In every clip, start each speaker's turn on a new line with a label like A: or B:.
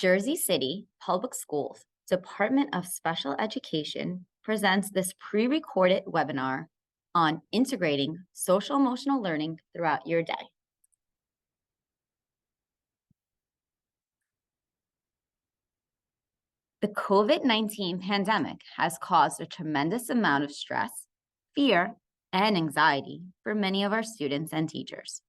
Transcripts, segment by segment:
A: Jersey City Public Schools Department of Special Education presents this pre-recorded webinar on integrating social emotional learning throughout your day. The COVID-19 pandemic has caused a tremendous amount of stress, fear, and anxiety for many of our students and teachers.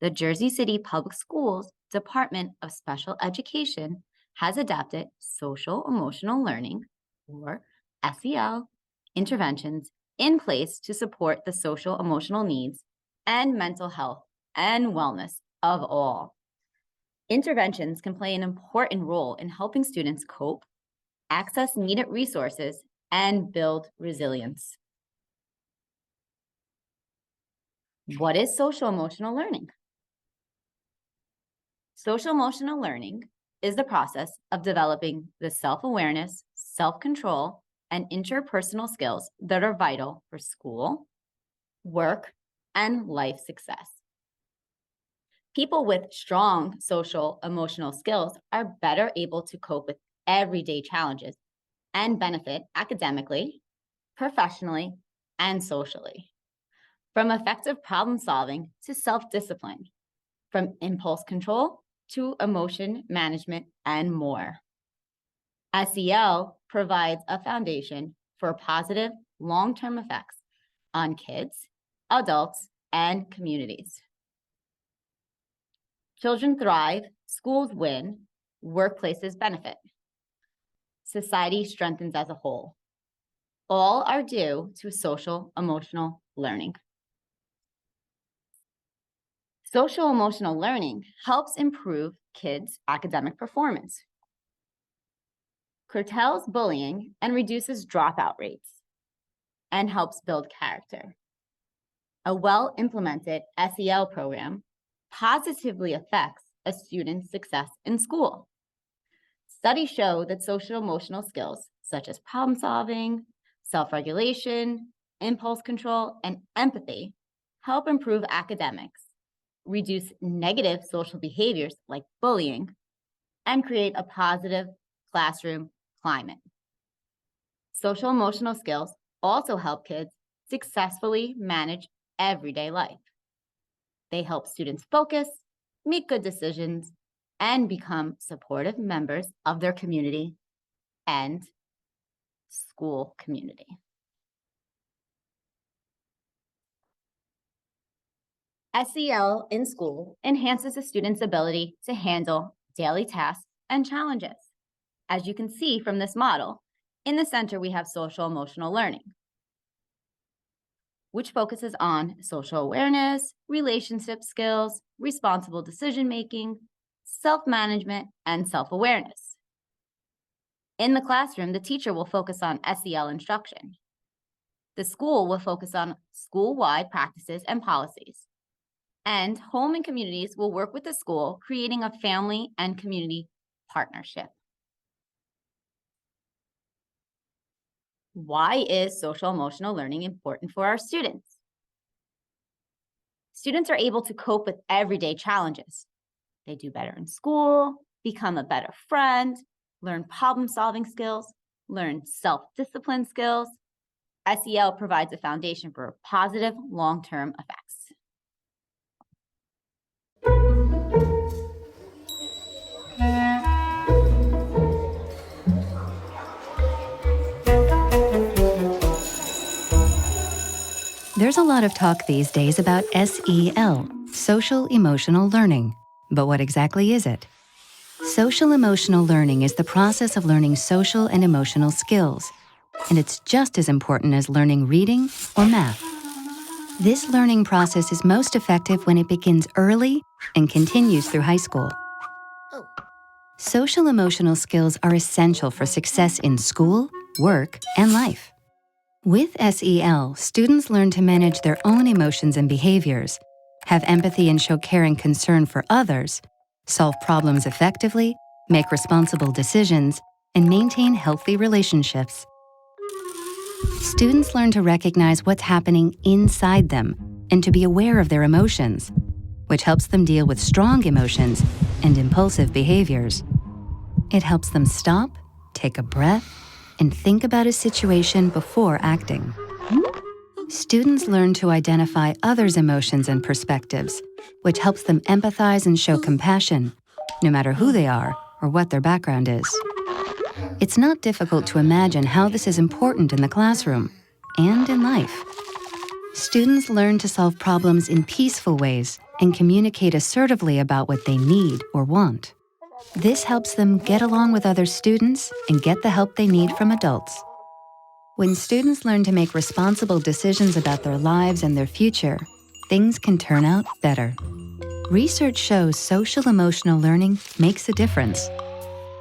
A: The Jersey City Public Schools Department of Special Education has adapted social emotional learning, or SEL, interventions in place to support the social emotional needs and mental health and wellness of all. Interventions can play an important role in helping students cope, access needed resources, and build resilience. What is social emotional learning? Social emotional learning is the process of developing the self-awareness, self-control, and interpersonal skills that are vital for school, work, and life success. People with strong social emotional skills are better able to cope with everyday challenges and benefit academically, professionally, and socially. From effective problem solving to self-discipline, from impulse control to emotion management, and more. SEL provides a foundation for positive long-term effects on kids, adults, and communities. Children thrive, schools win, workplaces benefit. Society strengthens as a whole. All are due to social emotional learning. Social emotional learning helps improve kids' academic performance, curtails bullying and reduces dropout rates, and helps build character. A well-implemented SEL program positively affects a student's success in school. Studies show that social emotional skills such as problem solving, self-regulation, impulse control, and empathy help improve academics, reduce negative social behaviors like bullying, and create a positive classroom climate. Social emotional skills also help kids successfully manage everyday life. They help students focus, make good decisions, and become supportive members of their community and school community. SEL in school enhances a student's ability to handle daily tasks and challenges. As you can see from this model, in the center we have social emotional learning, which focuses on social awareness, relationship skills, responsible decision-making, self-management, and self-awareness. In the classroom, the teacher will focus on SEL instruction. The school will focus on school-wide practices and policies. And home and communities will work with the school, creating a family and community partnership. Why is social emotional learning important for our students? Students are able to cope with everyday challenges. They do better in school, become a better friend, learn problem-solving skills, learn self-discipline skills. SEL provides a foundation for positive long-term effects.
B: There's a lot of talk these days about SEL, social emotional learning. But what exactly is it? Social emotional learning is the process of learning social and emotional skills, and it's just as important as learning reading or math. This learning process is most effective when it begins early and continues through high school. Social emotional skills are essential for success in school, work, and life. With SEL, students learn to manage their own emotions and behaviors, have empathy and show care and concern for others, solve problems effectively, make responsible decisions, and maintain healthy relationships. Students learn to recognize what's happening inside them and to be aware of their emotions, which helps them deal with strong emotions and impulsive behaviors. It helps them stop, take a breath, and think about a situation before acting. Students learn to identify others' emotions and perspectives, which helps them empathize and show compassion, no matter who they are or what their background is. It's not difficult to imagine how this is important in the classroom and in life. Students learn to solve problems in peaceful ways and communicate assertively about what they need or want. This helps them get along with other students and get the help they need from adults. When students learn to make responsible decisions about their lives and their future, things can turn out better. Research shows social-emotional learning makes a difference.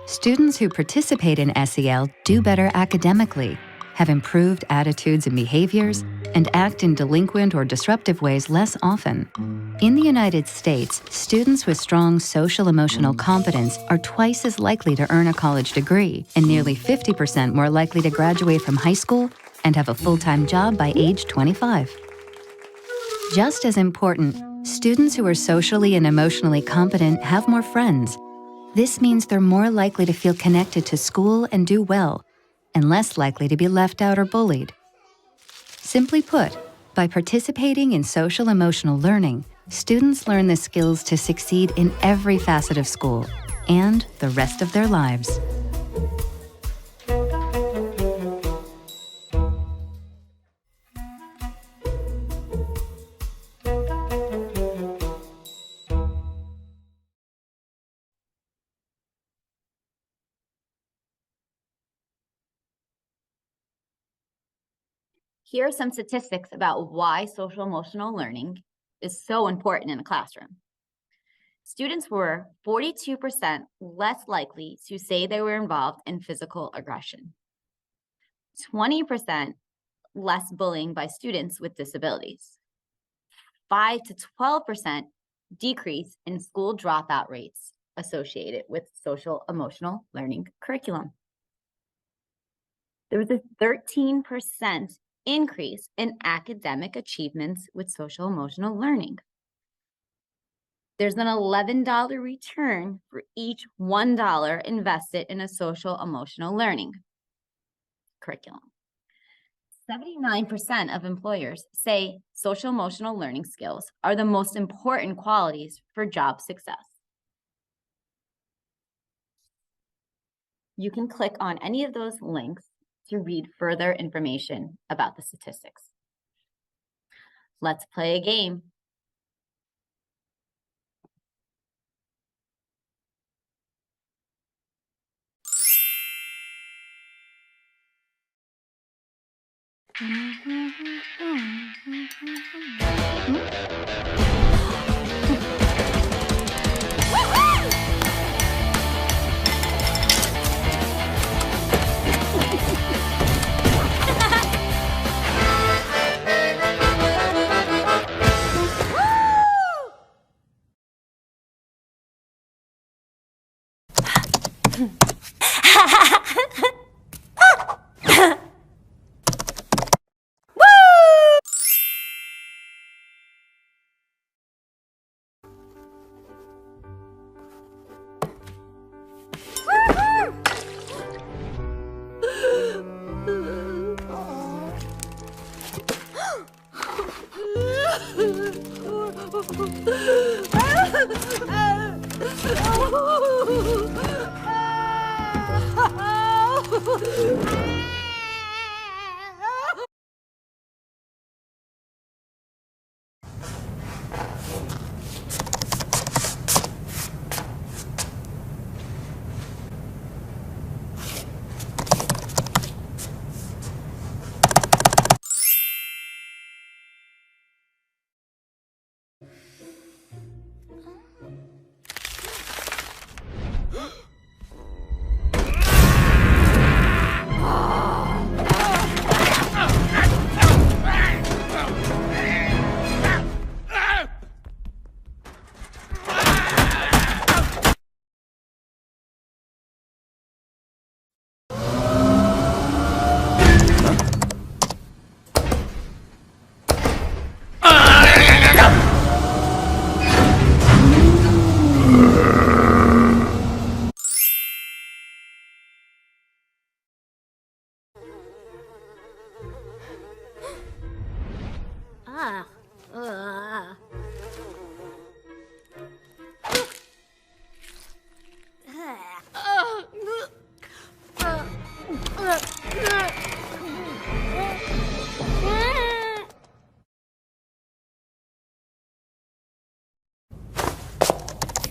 B: Students who participate in SEL do better academically, have improved attitudes and behaviors, and act in delinquent or disruptive ways less often. In the United States, students with strong social-emotional competence are twice as likely to earn a college degree and nearly 50% more likely to graduate from high school and have a full-time job by age 25. Just as important, students who are socially and emotionally competent have more friends. This means they're more likely to feel connected to school and do well, and less likely to be left out or bullied. Simply put, by participating in social-emotional learning, students learn the skills to succeed in every facet of school and the rest of their lives.
A: Here are some statistics about why social emotional learning is so important in the classroom. Students were 42% less likely to say they were involved in physical aggression, 20% less bullying by students with disabilities, 5 to 12% decrease in school dropout rates associated with social emotional learning curriculum. There was a 13% increase in academic achievements with social emotional learning. There's an $11 return for each $1 invested in a social emotional learning curriculum. 79% of employers say social emotional learning skills are the most important qualities for job success. You can click on any of those links to read further information about the statistics. Let's play a game.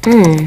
C: Ugh.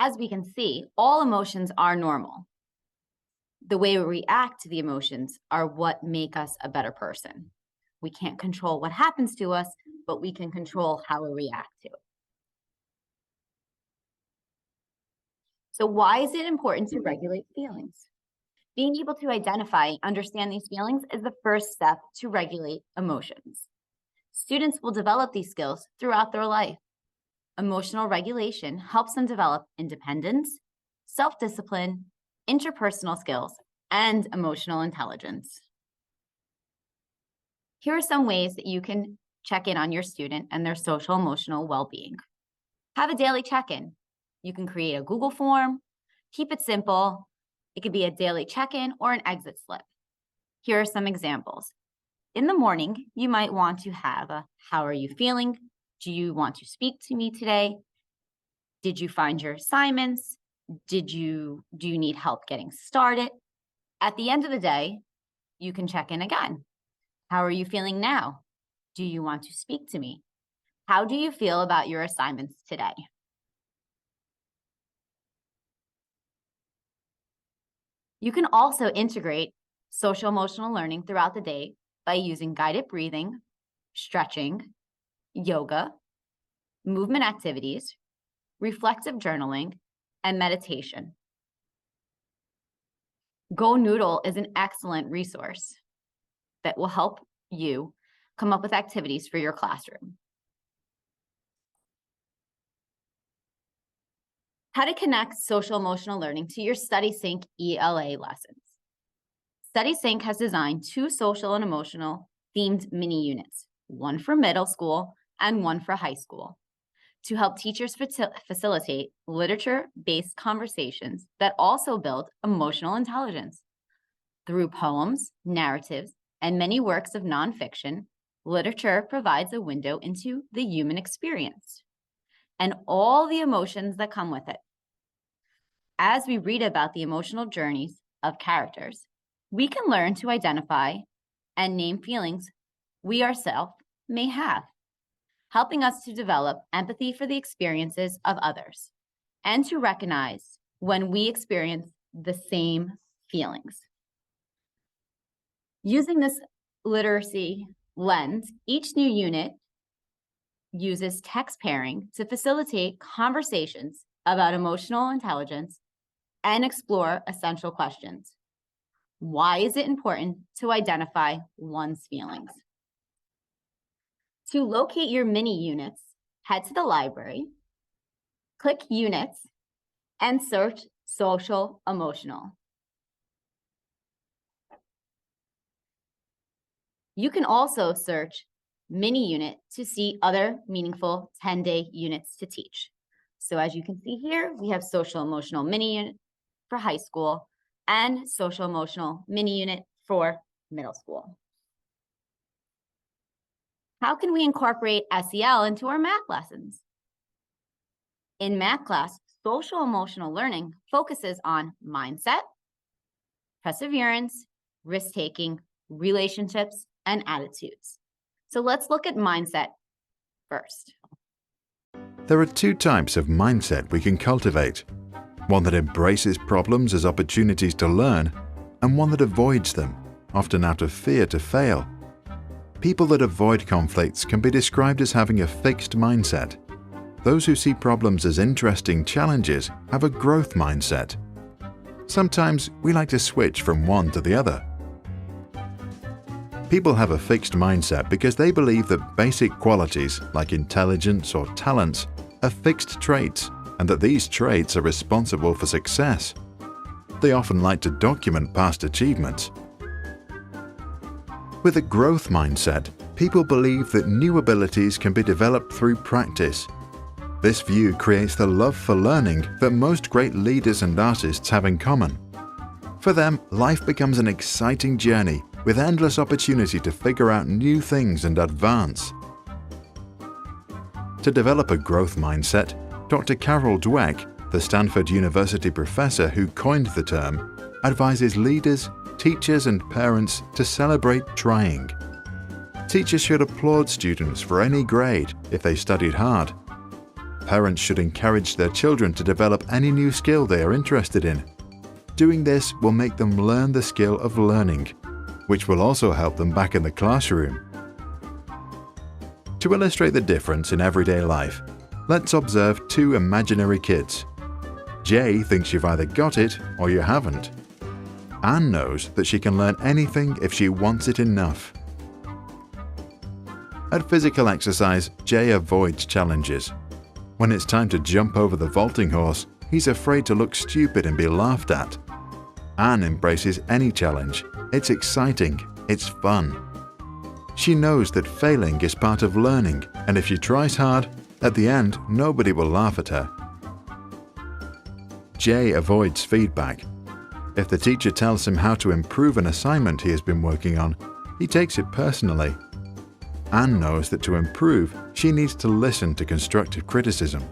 A: As we can see, all emotions are normal. The way we react to the emotions are what make us a better person. We can't control what happens to us, but we can control how we react to it. So why is it important to regulate feelings? Being able to identify and understand these feelings is the first step to regulate emotions. Students will develop these skills throughout their life. Emotional regulation helps them develop independence, self-discipline, interpersonal skills, and emotional intelligence. Here are some ways that you can check in on your student and their social emotional well-being. Have a daily check-in. You can create a Google form, keep it simple. It could be a daily check-in or an exit slip. Here are some examples. In the morning, you might want to have a, how are you feeling? Do you want to speak to me today? Did you find your assignments? Do you need help getting started? At the end of the day, you can check in again. How are you feeling now? Do you want to speak to me? How do you feel about your assignments today? You can also integrate social emotional learning throughout the day by using guided breathing, stretching, yoga, movement activities, reflective journaling, and meditation. Go Noodle is an excellent resource that will help you come up with activities for your classroom. How to connect social emotional learning to your StudySync ELA lessons. StudySync has designed 2 social and emotional themed mini units, one for middle school and one for high school, to help teachers facilitate literature-based conversations that also build emotional intelligence. Through poems, narratives, and many works of nonfiction, literature provides a window into the human experience and all the emotions that come with it. As we read about the emotional journeys of characters, we can learn to identify and name feelings we ourselves may have, helping us to develop empathy for the experiences of others and to recognize when we experience the same feelings. Using this literacy lens, each new unit uses text pairing to facilitate conversations about emotional intelligence and explore essential questions. Why is it important to identify one's feelings? To locate your mini units, head to the library, click Units, and search Social Emotional. You can also search mini unit to see other meaningful 10-day units to teach. So as you can see here, we have social emotional mini unit for high school and social emotional mini unit for middle school. How can we incorporate SEL into our math lessons? In math class, social emotional learning focuses on mindset, perseverance, risk-taking, relationships, and attitudes. So let's look at mindset first.
D: There are 2 types of mindset we can cultivate. One that embraces problems as opportunities to learn, and one that avoids them, often out of fear to fail. People that avoid conflicts can be described as having a fixed mindset. Those who see problems as interesting challenges have a growth mindset. Sometimes we like to switch from one to the other. People have a fixed mindset because they believe that basic qualities like intelligence or talents are fixed traits and that these traits are responsible for success. They often like to document past achievements. With a growth mindset, people believe that new abilities can be developed through practice. This view creates the love for learning that most great leaders and artists have in common. For them, life becomes an exciting journey with endless opportunity to figure out new things and advance. To develop a growth mindset, Dr. Carol Dweck, the Stanford University professor who coined the term, advises leaders, teachers, and parents to celebrate trying. Teachers should applaud students for any grade if they studied hard. Parents should encourage their children to develop any new skill they are interested in. Doing this will make them learn the skill of learning, which will also help them back in the classroom. To illustrate the difference in everyday life, let's observe two imaginary kids. Jay thinks you've either got it or you haven't. Anne knows that she can learn anything if she wants it enough. At physical exercise, Jay avoids challenges. When it's time to jump over the vaulting horse, he's afraid to look stupid and be laughed at. Anne embraces any challenge. It's exciting. It's fun. She knows that failing is part of learning, and if she tries hard, at the end, nobody will laugh at her. Jay avoids feedback. If the teacher tells him how to improve an assignment he has been working on, he takes it personally. Anne knows that to improve, she needs to listen to constructive criticism.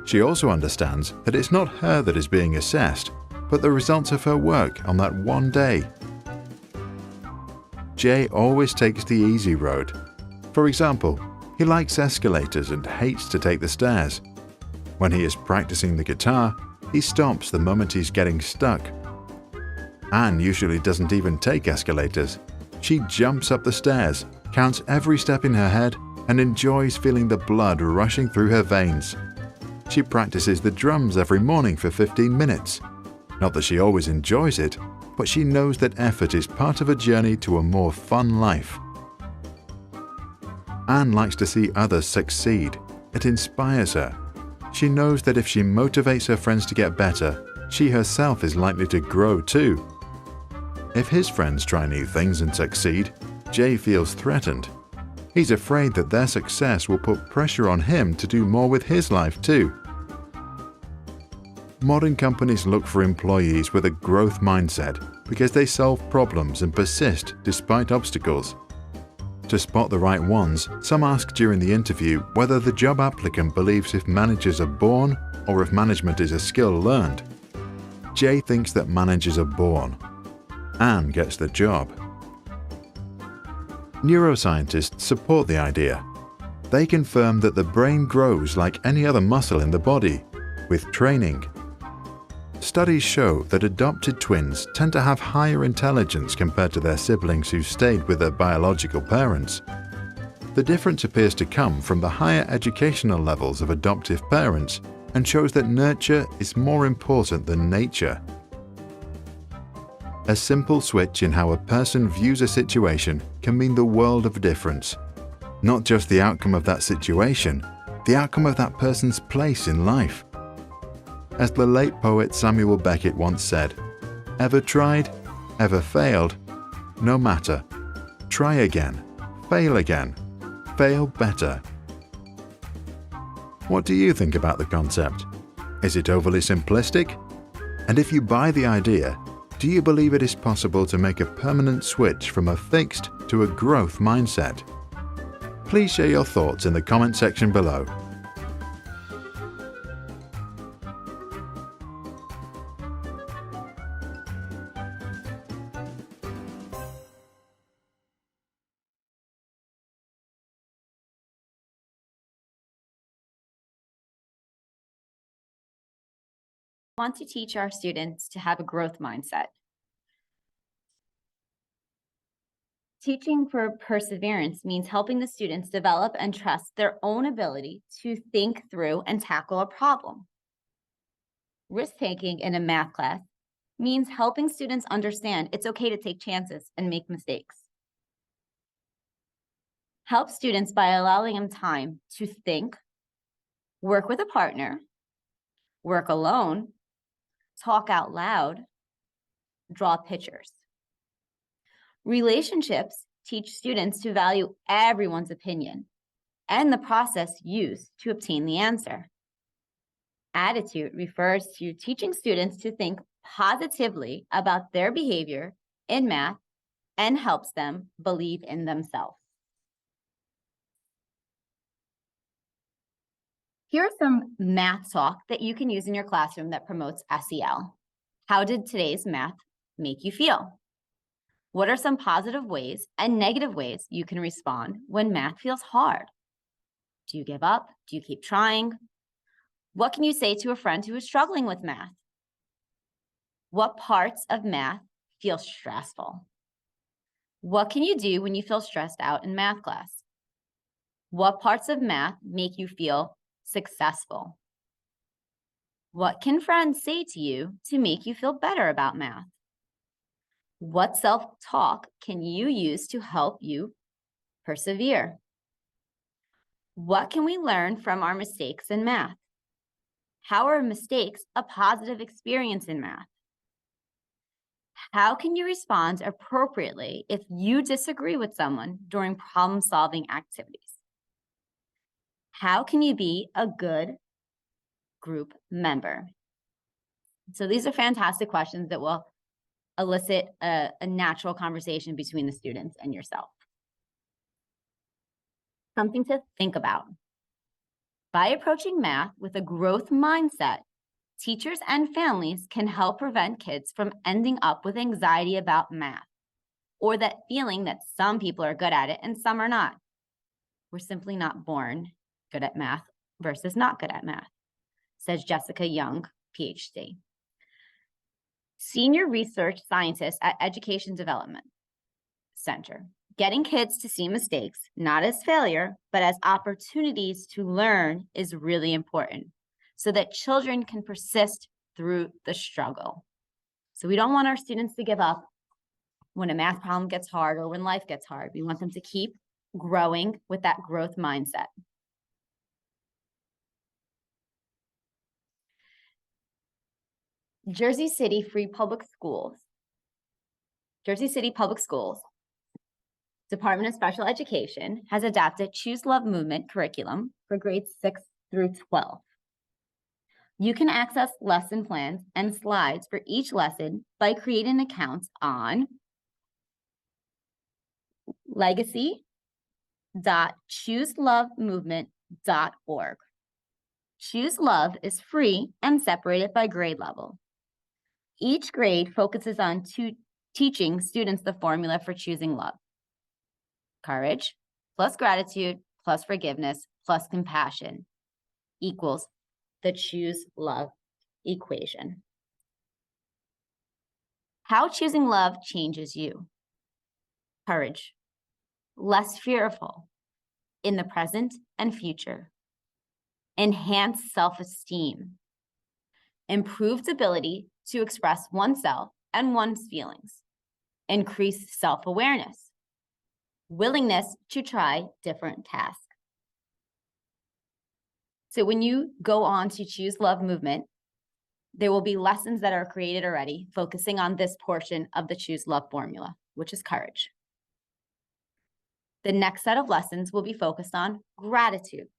D: She also understands that it's not her that is being assessed, but the results of her work on that one day. Jay always takes the easy road. For example, he likes escalators and hates to take the stairs. When he is practicing the guitar, he stops the moment he's getting stuck. Anne usually doesn't even take escalators. She jumps up the stairs, counts every step in her head, and enjoys feeling the blood rushing through her veins. She practices the drums every morning for 15 minutes. Not that she always enjoys it, but she knows that effort is part of a journey to a more fun life. Anne likes to see others succeed. It inspires her. She knows that if she motivates her friends to get better, she herself is likely to grow too. If his friends try new things and succeed, Jay feels threatened. He's afraid that their success will put pressure on him to do more with his life too. Modern companies look for employees with a growth mindset because they solve problems and persist despite obstacles. To spot the right ones, some ask during the interview whether the job applicant believes if managers are born or if management is a skill learned. Jay thinks that managers are born. Anne gets the job. Neuroscientists support the idea. They confirm that the brain grows like any other muscle in the body, with training. Studies show that adopted twins tend to have higher intelligence compared to their siblings who stayed with their biological parents. The difference appears to come from the higher educational levels of adoptive parents and shows that nurture is more important than nature. A simple switch in how a person views a situation can mean the world of difference. Not just the outcome of that situation, the outcome of that person's place in life. As the late poet Samuel Beckett once said, "Ever tried? Ever failed? No matter. Try again. Fail better." What do you think about the concept? Is it overly simplistic? And if you buy the idea, do you believe it is possible to make a permanent switch from a fixed to a growth mindset? Please share your thoughts in the comment section below.
A: Want to teach our students to have a growth mindset. Teaching for perseverance means helping the students develop and trust their own ability to think through and tackle a problem. Risk-taking in a math class means helping students understand it's okay to take chances and make mistakes. Help students by allowing them time to think, work with a partner, work alone, talk out loud, draw pictures. Relationships teach students to value everyone's opinion and the process used to obtain the answer. Attitude refers to teaching students to think positively about their behavior in math and helps them believe in themselves. Here's some math talk that you can use in your classroom that promotes SEL. How did today's math make you feel? What are some positive ways and negative ways you can respond when math feels hard? Do you give up? Do you keep trying? What can you say to a friend who is struggling with math? What parts of math feel stressful? What can you do when you feel stressed out in math class? What parts of math make you feel successful? What can friends say to you to make you feel better about math? What self-talk can you use to help you persevere? What can we learn from our mistakes in math? How are mistakes a positive experience in math? How can you respond appropriately if you disagree with someone during problem-solving activities? How can you be a good group member? So these are fantastic questions that will elicit a natural conversation between the students and yourself. Something to think about. By approaching math with a growth mindset, teachers and families can help prevent kids from ending up with anxiety about math, or that feeling that some people are good at it and some are not. We're simply not born good at math versus not good at math, says Jessica Young, PhD. Senior research scientist at Education Development Center. Getting kids to see mistakes, not as failure, but as opportunities to learn is really important so that children can persist through the struggle. So we don't want our students to give up when a math problem gets hard or when life gets hard. We want them to keep growing with that growth mindset. Jersey City Public Schools, Department of Special Education has adopted Choose Love Movement curriculum for grades 6 through 12. You can access lesson plans and slides for each lesson by creating accounts on legacy.chooselovemovement.org. Choose Love is free and separated by grade level. Each grade focuses on teaching students the formula for choosing love. Courage plus gratitude plus forgiveness plus compassion equals the Choose Love equation. How choosing love changes you. Courage, less fearful in the present and future. Enhanced self-esteem. Improved ability to express oneself and one's feelings. Increased self-awareness. Willingness to try different tasks. So when you go on to Choose Love Movement, there will be lessons that are created already, focusing on this portion of the Choose Love formula, which is courage. The next set of lessons will be focused on gratitude,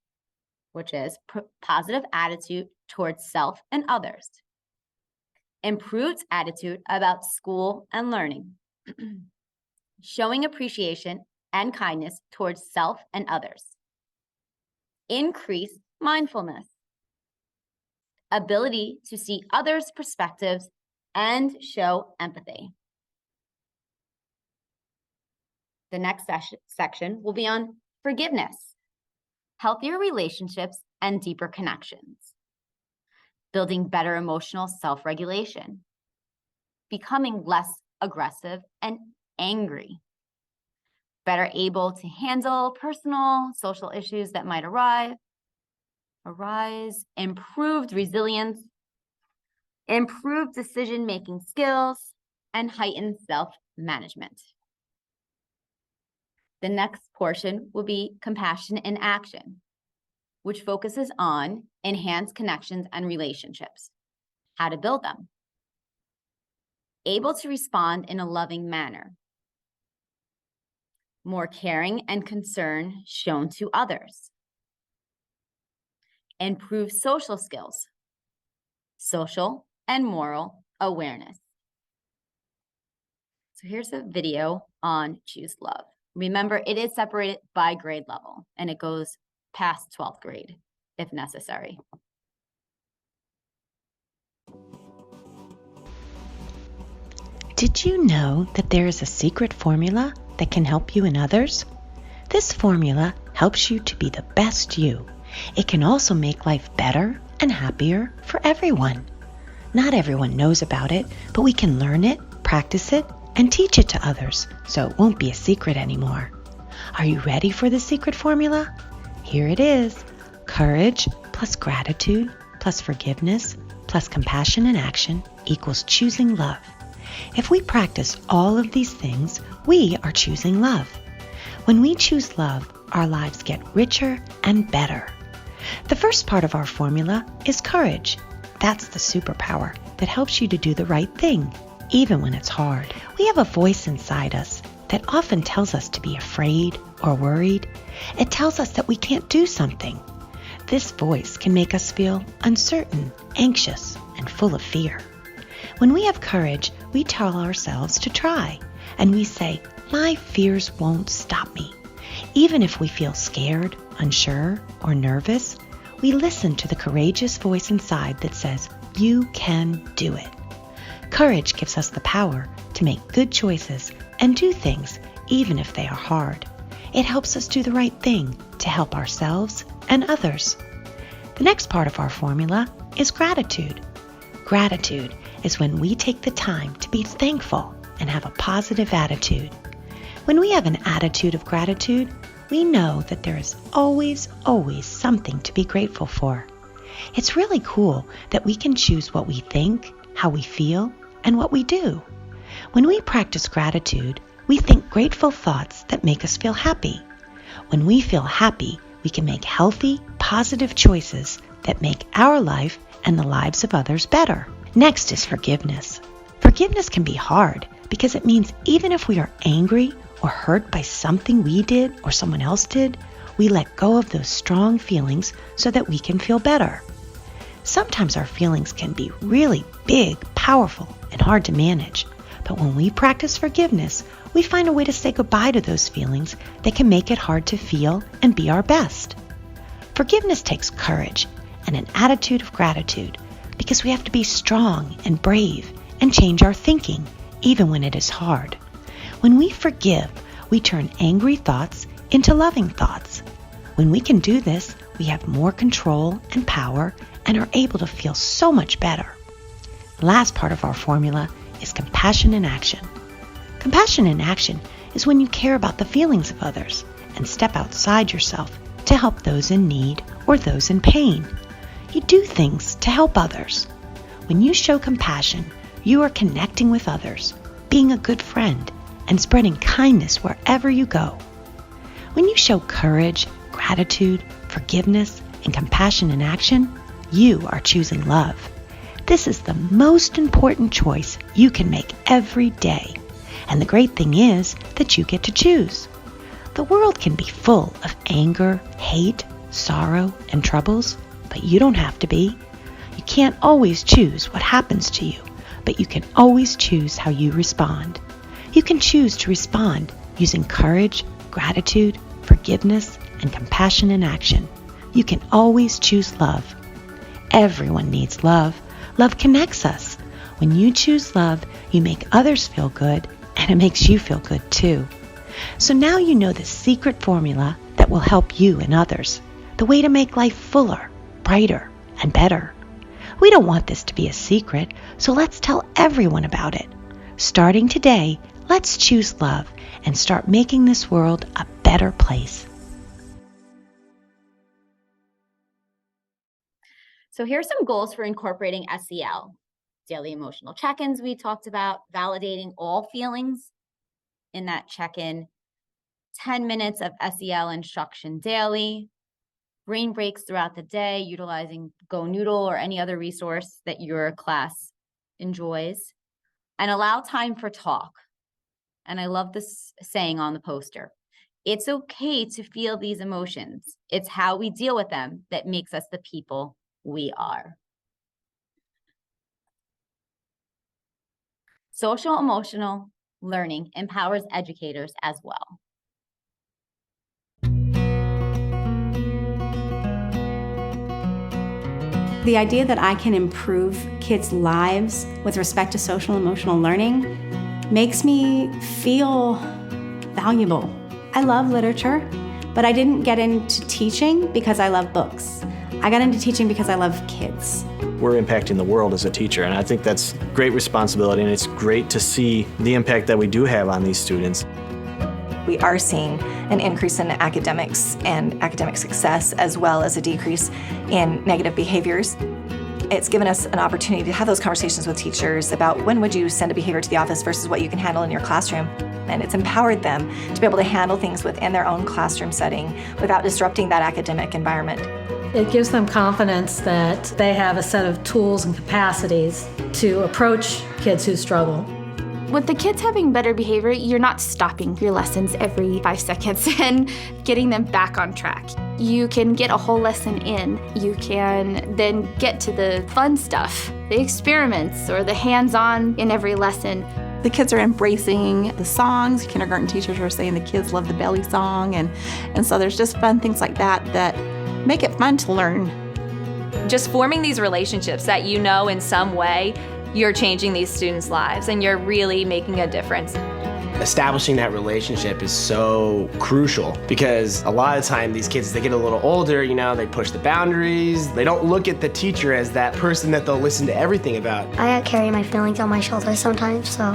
A: which is positive attitude towards self and others. Improved attitude about school and learning. Showing appreciation and kindness towards self and others. Increased mindfulness. Ability to see others' perspectives and show empathy. The next section will be on forgiveness, healthier relationships, and deeper connections. Building better emotional self-regulation. Becoming less aggressive and angry. Better able to handle personal, social issues that might arise. Improved resilience, improved decision-making skills, and heightened self-management. The next portion will be compassion in action, which focuses on enhanced connections and relationships, how to build them, able to respond in a loving manner, more caring and concern shown to others, improve social skills, social and moral awareness. So here's a video on Choose Love. Remember, it is separated by grade level, and it goes past 12th grade if necessary.
C: Did you know that there is a secret formula that can help you and others? This formula helps you to be the best you. It can also make life better and happier for everyone. Not everyone knows about it, but we can learn it, practice it, and teach it to others, so it won't be a secret anymore. Are you ready for the secret formula? Here it is. Courage plus gratitude plus forgiveness plus compassion and action equals choosing love. If we practice all of these things, we are choosing love. When we choose love, our lives get richer and better. The first part of our formula is courage. That's the superpower that helps you to do the right thing, even when it's hard. We have a voice inside us that often tells us to be afraid or worried. It tells us that we can't do something. This voice can make us feel uncertain, anxious, and full of fear. When we have courage, we tell ourselves to try, and we say, "My fears won't stop me." Even if we feel scared, unsure, or nervous, we listen to the courageous voice inside that says, "You can do it." Courage gives us the power to make good choices and do things even if they are hard. It helps us do the right thing to help ourselves and others. The next part of our formula is gratitude. Gratitude is when we take the time to be thankful and have a positive attitude. When we have an attitude of gratitude, we know that there is always something to be grateful for. It's really cool that we can choose what we think, how we feel, and what we do. When we practice gratitude, we think grateful thoughts that make us feel happy. When we feel happy, we can make healthy, positive choices that make our life and the lives of others better. Next is forgiveness. Forgiveness can be hard because it means even if we are angry or hurt by something we did or someone else did, we let go of those strong feelings so that we can feel better. Sometimes our feelings can be really big, powerful, and hard to manage. But when we practice forgiveness, we find a way to say goodbye to those feelings that can make it hard to feel and be our best. Forgiveness takes courage and an attitude of gratitude because we have to be strong and brave and change our thinking even when it is hard. When we forgive, we turn angry thoughts into loving thoughts. When we can do this, we have more control and power and are able to feel so much better. The last part of our formula is compassion in action. Compassion in action is when you care about the feelings of others and step outside yourself to help those in need or those in pain. You do things to help others. When you show compassion, you are connecting with others, being a good friend, and spreading kindness wherever you go. When you show courage, gratitude, forgiveness, and compassion in action, you are choosing love. This is the most important choice you can make every day. And the great thing is that you get to choose. The world can be full of anger, hate, sorrow, and troubles, but you don't have to be. You can't always choose what happens to you, but you can always choose how you respond. You can choose to respond using courage, gratitude, forgiveness, and compassion in action. You can always choose love. Everyone needs love. Love connects us. When you choose love, you make others feel good, and it makes you feel good too. So now you know the secret formula that will help you and others, the way to make life fuller, brighter, and better. We don't want this to be a secret, so let's tell everyone about it. Starting today, let's choose love and start making this world a better place.
A: So here's some goals for incorporating SEL. Daily emotional check-ins we talked about, validating all feelings in that check-in, 10 minutes of SEL instruction daily, brain breaks throughout the day, utilizing GoNoodle or any other resource that your class enjoys, and allow time for talk. And I love this saying on the poster. It's okay to feel these emotions. It's how we deal with them that makes us the people we are. Social emotional learning empowers educators as well.
E: The idea that I can improve kids' lives with respect to social emotional learning makes me feel valuable. I love literature, but I didn't get into teaching because I love books. I got into teaching because I love kids.
F: We're impacting the world as a teacher, and I think that's great responsibility, and it's great to see the impact that we do have on these students.
G: We are seeing an increase in academics and academic success, as well as a decrease in negative behaviors. It's given us an opportunity to have those conversations with teachers about when would you send a behavior to the office versus what you can handle in your classroom. And it's empowered them to be able to handle things within their own classroom setting without disrupting that academic environment.
H: It gives them confidence that they have a set of tools and capacities to approach kids who struggle.
I: With the kids having better behavior, you're not stopping your lessons every 5 seconds and getting them back on track. You can get a whole lesson in. You can then get to the fun stuff, the experiments or the hands-on in every lesson.
J: The kids are embracing the songs. Kindergarten teachers are saying the kids love the belly song. And so there's just fun things like that that make it fun to learn.
K: Just forming these relationships that you know in some way you're changing these students' lives and you're really making a difference.
L: Establishing that relationship is so crucial because a lot of the time these kids, they get a little older, they push the boundaries. They don't look at the teacher as that person that they'll listen to everything about.
M: I carry my feelings on my shoulders sometimes, so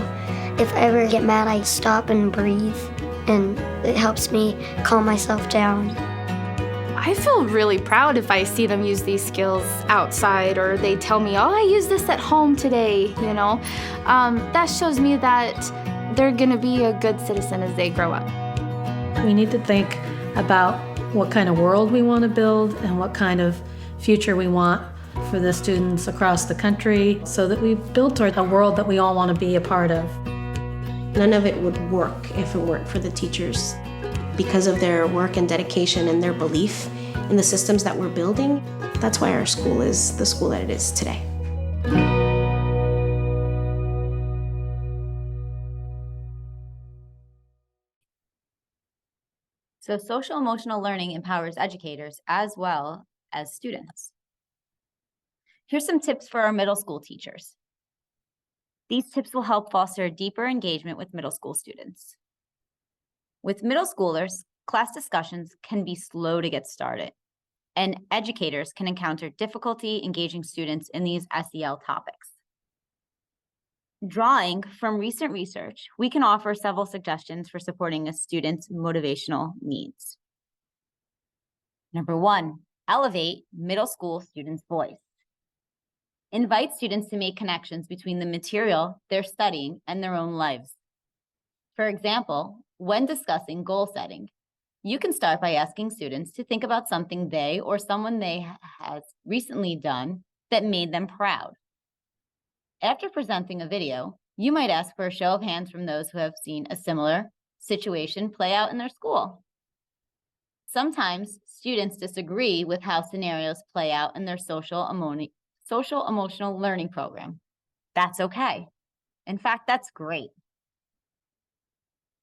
M: if I ever get mad, I stop and breathe, and it helps me calm myself down.
I: I feel really proud if I see them use these skills outside or they tell me, oh, I used this at home today, That shows me that they're gonna be a good citizen as they grow up.
H: We need to think about what kind of world we want to build and what kind of future we want for the students across the country so that we build toward a world that we all want to be a part of.
N: None of it would work if it weren't for the teachers. Because of their work and dedication and their belief in the systems that we're building, that's why our school is the school that it is today.
A: So social emotional learning empowers educators as well as students. Here's some tips for our middle school teachers. These tips will help foster a deeper engagement with middle school students. With middle schoolers, class discussions can be slow to get started, and educators can encounter difficulty engaging students in these SEL topics. Drawing from recent research, we can offer several suggestions for supporting a student's motivational needs. Number 1, elevate middle school students' voice. Invite students to make connections between the material they're studying and their own lives. For example, when discussing goal setting, you can start by asking students to think about something they or someone they has recently done that made them proud. After presenting a video, you might ask for a show of hands from those who have seen a similar situation play out in their school. Sometimes students disagree with how scenarios play out in their social emotional learning program. That's okay. In fact, that's great.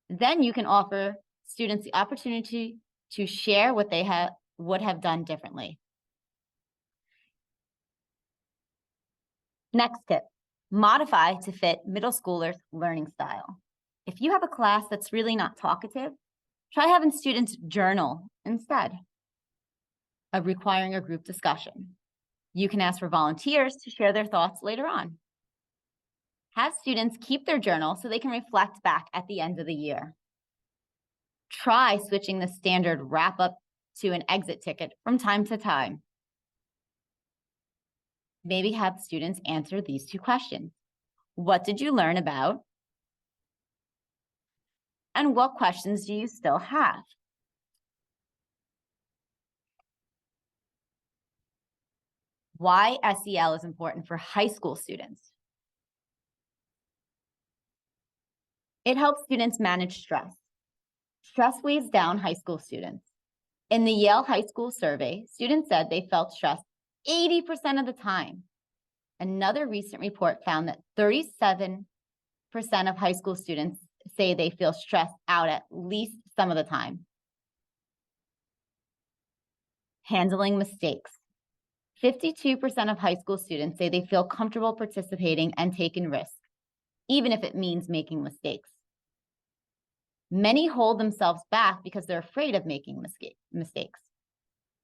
A: Then you can offer students the opportunity to share what they would have done differently. Next tip, modify to fit middle schoolers' learning style. If you have a class that's really not talkative, try having students journal instead of requiring a group discussion. You can ask for volunteers to share their thoughts later on. Have students keep their journal so they can reflect back at the end of the year. Try switching the standard wrap up to an exit ticket from time to time. Maybe have students answer these 2 questions. What did you learn about? And what questions do you still have? Why SEL is important for high school students. It helps students manage stress. Stress weighs down high school students. In the Yale High School survey, students said they felt stressed 80% of the time. Another recent report found that 37% of high school students say they feel stressed out at least some of the time. Handling mistakes. 52% of high school students say they feel comfortable participating and taking risks, even if it means making mistakes. Many hold themselves back because they're afraid of making mistakes,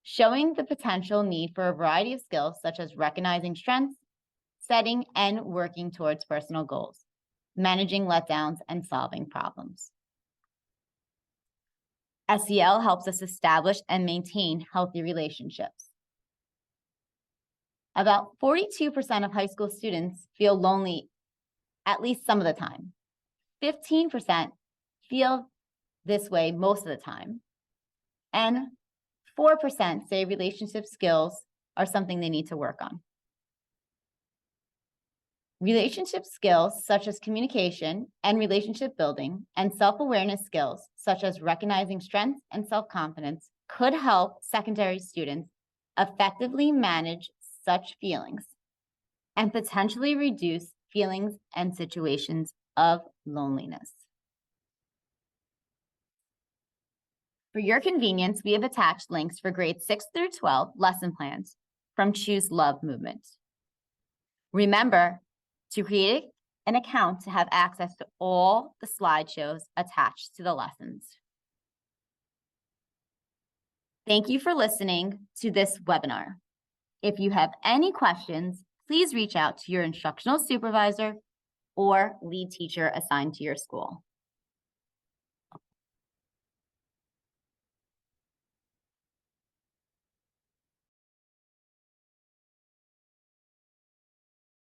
A: showing the potential need for a variety of skills such as recognizing strengths, setting and working towards personal goals, managing letdowns, and solving problems. SEL helps us establish and maintain healthy relationships. About 42% of high school students feel lonely at least some of the time. 15% feel this way most of the time. And 4% say relationship skills are something they need to work on. Relationship skills such as communication and relationship building and self-awareness skills such as recognizing strengths and self-confidence could help secondary students effectively manage such feelings and potentially reduce feelings and situations of loneliness. For your convenience, we have attached links for grades 6 through 12 lesson plans from Choose Love Movement. Remember to create an account to have access to all the slideshows attached to the lessons. Thank you for listening to this webinar. If you have any questions, please reach out to your instructional supervisor or lead teacher assigned to your school.